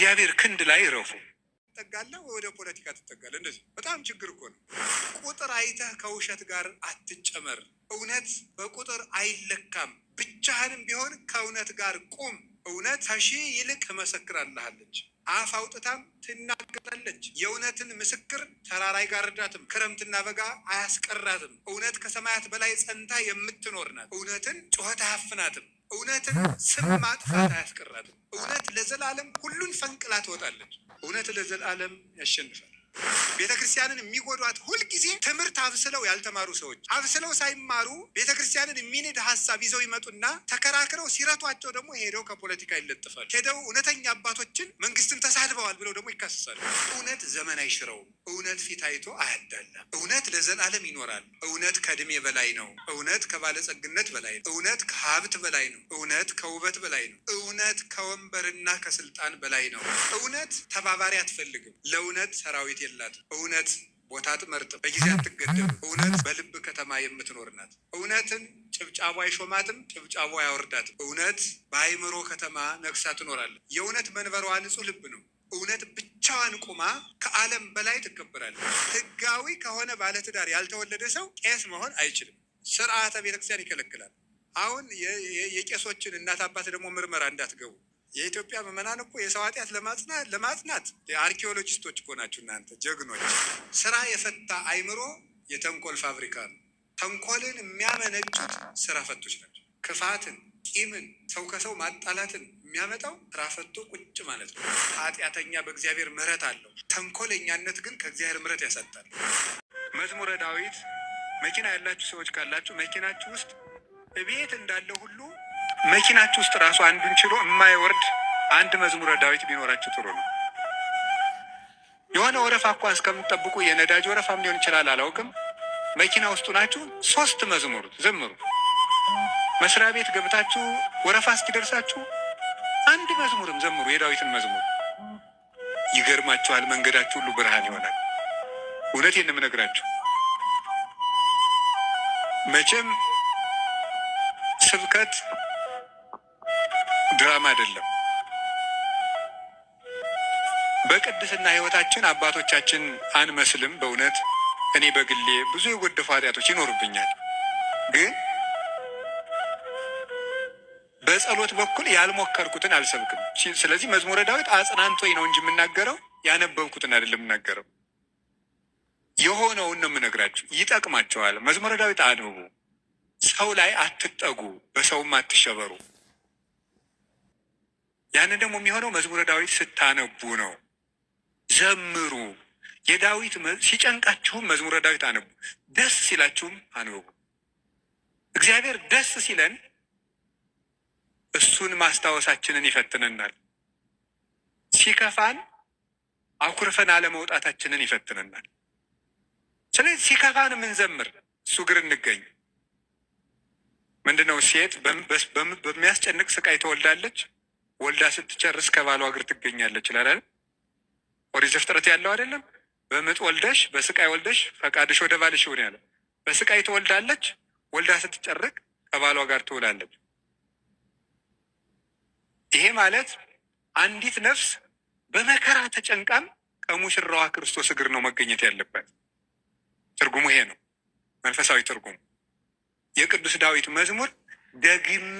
እግዚአብሔር ክንድ ላይ ረፉ። ትጠጋለህ ወደ ፖለቲካ ትጠጋለህ። እንደዚህ በጣም ችግር እኮ ነው። ቁጥር አይተህ ከውሸት ጋር አትጨመር። እውነት በቁጥር አይለካም። ብቻህንም ቢሆን ከእውነት ጋር ቁም። እውነት ከሺህ ይልቅ ትመሰክራለች፣ አፍ አውጥታም ትናገራለች። የእውነትን ምስክር ተራራ አይጋርዳትም፣ ክረምትና በጋ አያስቀራትም። እውነት ከሰማያት በላይ ጸንታ የምትኖር ናት። እውነትን ጩኸት አያፍናትም። እውነትን ስም ማጥፋት አያስቀራትም። እውነት ለዘላለም ሁሉን ፈንቅላ ትወጣለች። እውነት ለዘላለም ያሸንፋል። ቤተ ክርስቲያንን የሚጎዷት ሁልጊዜ ትምህርት አብስለው ያልተማሩ ሰዎች፣ አብስለው ሳይማሩ ቤተ ክርስቲያንን የሚንድ ሀሳብ ይዘው ይመጡና ተከራክረው ሲረቷቸው ደግሞ ሄደው ከፖለቲካ ይለጥፋሉ። ሄደው እውነተኛ አባቶችን መንግስትን ተሳድበዋል ብለው ደግሞ ይካሰሳሉ። እውነት ዘመን አይሽረውም። እውነት ፊት አይቶ አያዳላም። እውነት ለዘላለም ይኖራል። እውነት ከእድሜ በላይ ነው። እውነት ከባለጸግነት በላይ ነው። እውነት ከሀብት በላይ ነው። እውነት ከውበት በላይ ነው። እውነት ከወንበርና ከስልጣን በላይ ነው። እውነት ተባባሪ አትፈልግም። ለእውነት ሰራዊት የላትም። እውነት ቦታ አትመርጥም፣ በጊዜ አትገደብም። እውነት በልብ ከተማ የምትኖር ናት። እውነትን ጭብጫቧ አይሾማትም፣ ጭብጫቧ አያወርዳትም። እውነት በአይምሮ ከተማ ነግሳ ትኖራለች። የእውነት መንበሯ ንጹህ ልብ ነው። እውነት ብቻዋን ቁማ ከዓለም በላይ ትከበራለች። ህጋዊ ከሆነ ባለትዳር ያልተወለደ ሰው ቄስ መሆን አይችልም። ስርዓተ ቤተክርስቲያን ይከለክላል። አሁን የቄሶችን እናት አባት ደግሞ ምርመራ እንዳትገቡ። የኢትዮጵያ ምዕመናን እኮ የሰው ኃጢአት ለማጽናት አርኪኦሎጂስቶች እኮ ናቸው እናንተ ጀግኖች። ስራ የፈታ አይምሮ የተንኮል ፋብሪካ ነው። ተንኮልን የሚያመነጩት ስራ ፈቶች ናቸው። ክፋትን፣ ቂምን፣ ሰው ከሰው ማጣላትን የሚያመጣው ስራ ፈቶ ቁጭ ማለት ነው። ኃጢአተኛ በእግዚአብሔር ምሕረት አለው። ተንኮለኛነት ግን ከእግዚአብሔር ምሕረት ያሳጣል። መዝሙረ ዳዊት መኪና ያላችሁ ሰዎች ካላችሁ መኪናችሁ ውስጥ ቤት እንዳለው ሁሉ መኪናችሁ ውስጥ ራሱ አንዱን ችሎ የማይወርድ አንድ መዝሙረ ዳዊት ቢኖራችሁ ጥሩ ነው። የሆነ ወረፋ እኳ እስከምትጠብቁ የነዳጅ ወረፋም ሊሆን ይችላል፣ አላውቅም። መኪና ውስጡ ናችሁ 3 መዝሙር ዘምሩ። መስሪያ ቤት ገብታችሁ ወረፋ እስኪደርሳችሁ አንድ መዝሙርም ዘምሩ፣ የዳዊትን መዝሙር። ይገርማችኋል፣ መንገዳችሁ ሁሉ ብርሃን ይሆናል። እውነቴን ነው የምነግራችሁ። መቼም ስብከት ድራማ አይደለም። በቅድስና ህይወታችን አባቶቻችን አንመስልም። በእውነት እኔ በግሌ ብዙ የጎደፉ ኃጢአቶች ይኖሩብኛል። ግን በጸሎት በኩል ያልሞከርኩትን አልሰብክም። ስለዚህ መዝሙረ ዳዊት አጽናንቶኝ ነው እንጂ የምናገረው ያነበብኩትን አይደለም የምናገረው። የሆነውን ነው የምነግራችሁ። ይጠቅማቸዋል። መዝሙረ ዳዊት አንብቡ። ሰው ላይ አትጠጉ፣ በሰውም አትሸበሩ። ያንን ደግሞ የሚሆነው መዝሙረ ዳዊት ስታነቡ ነው። ዘምሩ። የዳዊት ሲጨንቃችሁም መዝሙረ ዳዊት አንቡ፣ ደስ ሲላችሁም አንብቡ። እግዚአብሔር ደስ ሲለን እሱን ማስታወሳችንን ይፈትነናል። ሲከፋን አኩርፈን አለመውጣታችንን ይፈትነናል። ስለዚህ ሲከፋን የምንዘምር እሱ ግር እንገኝ። ምንድነው? ሴት በሚያስጨንቅ ስቃይ ትወልዳለች፣ ወልዳ ስትጨርስ ከባሏ እግር ትገኛለች ይላል። ኦሪት ዘፍጥረት ያለው አይደለም? በምጥ ወልደሽ በስቃይ ወልደሽ ፈቃድሽ ወደ ባልሽ ይሁን ያለ። በስቃይ ትወልዳለች፣ ወልዳ ስትጨርቅ ከባሏ ጋር ትውላለች። ይሄ ማለት አንዲት ነፍስ በመከራ ተጨንቃም ከሙሽራዋ ክርስቶስ እግር ነው መገኘት ያለበት። ትርጉሙ ይሄ ነው፣ መንፈሳዊ ትርጉሙ። የቅዱስ ዳዊት መዝሙር ደግሜ